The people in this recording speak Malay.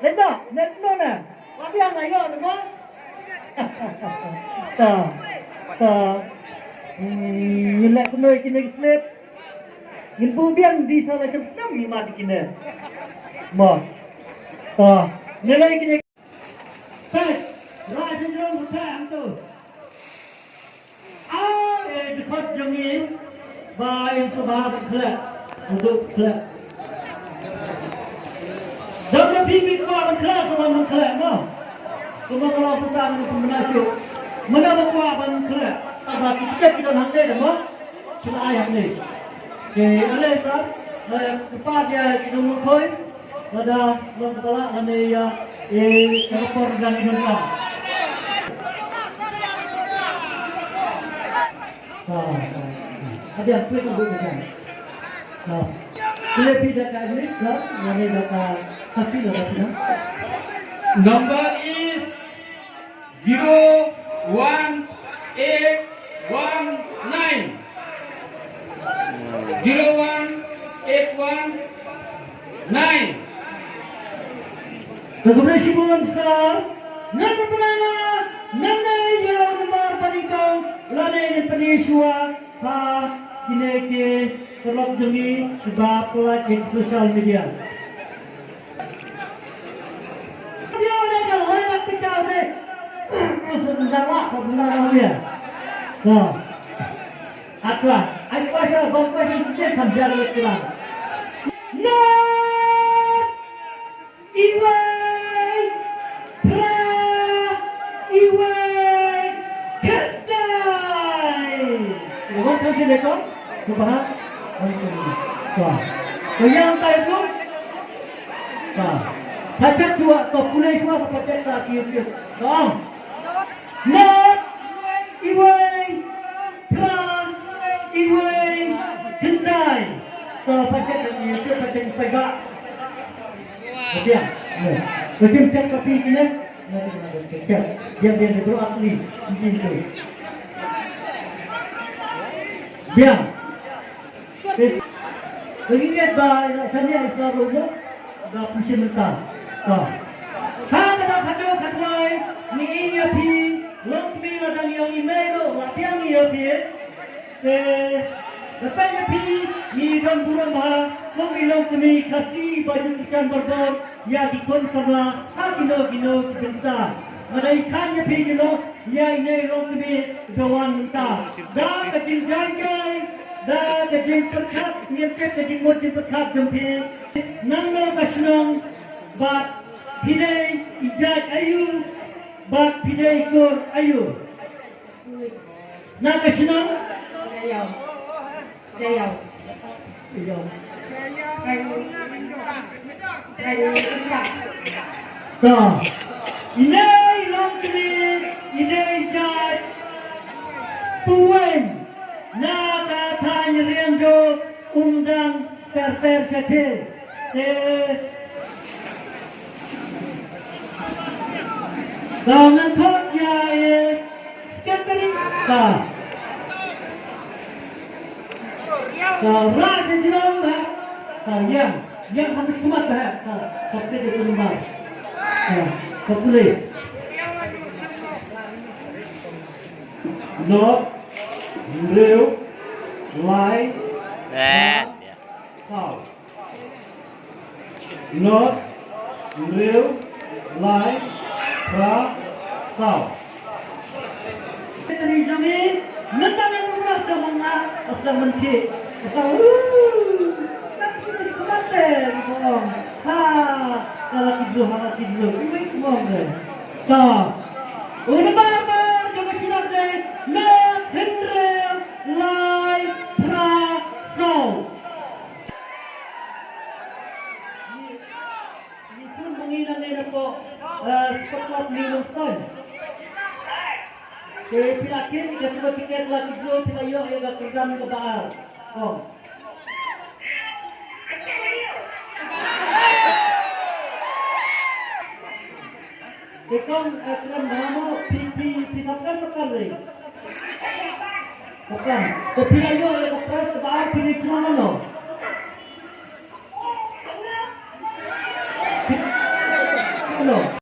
Lenda, netno na. Tapi ang ngayon, ano? Ta. Nilai kunoy kinag-slip. Gilbubiang di sana siya nami mati kina. Mo. Nilai kinag. Tay, rasa jong hutang tu. Dekat jengin, bayi sebab kelak untuk kelak. Jangan pimpin kau kelak sama kelak, no. Semua kalau kita menasuk, mana berkuah kelak. Apa kita hanggai demo, cuma ayam ni. Okay, oleh sah, cepat dia kita mengkoi, ada orang kepala ane ya, ekor dan ikan. Ada yang perlu bukan. Boleh pindah ke English, mana data sapi data sana. Number is 01819. 01819. Kemudian Shibun sir, nama penana, nama yang nomor panikau, ladai Indonesia, ha kineke terlok jemi sebab pelajin sosial media. Dia ada kalau nak kecau deh, sebentar lah, sebentar dia. Atlah, aku rasa bangsa kita kerja lebih kurang. No, Iway, Iway, kedai. Kamu kasih dekor, kepala. So yang tahu tu, hajat cua, kau pulai cua, kau cek tak kiri. Kom, no, Iway, Iway, kedai. So pacak ni, itu pacak pegak. Dia, macam siap kopi ni, dia itu asli, mungkin tu. Dia, begini bah, saya Islam dulu, dah pusing mentah. Kalau ada kadai, ni ini api, long mi ada ni yang email, lapian ni api, lepas api, ni dan bulan bah, long ilong kami kasih baju ikan berbor, ya dikon sama, kilo kita. Ada ikan api ni lo, ya ini long kami kawan mentah. Dah kecil jangkai. Dah kejeng perkat, nyampe kejeng motif perkat jempil. Nanglo kasenong, bat pidai ijat ayu, bat pidai kor ayu. Nak kasenong? Jayau. Inai long kini, inai ijat, puan. Nada tanya rianggo undang tersetil. Dengan kot ya sekretari. Rasa jiram dah. Yang habis kumat dah. Sampai di rumah. Populis. Not real, lie, south. Not real, lie, south. Dari jamin, nanti yang murah sama asal mencik, asal tak sudah kemarin, bohong. Kalau tidur, ini bohong deh. Udah apa? Jangan silap deh. Not real, lie, south. Ini pun mengingat ko sekolah minum ton. Pilakin ketua tiket lagi dua pilayo yang kerja ke baal. Dekam ekran nama pisapkan sekal lagi. Sekal. Pilayo yang kerja ke baal pilih cuma mana? lo.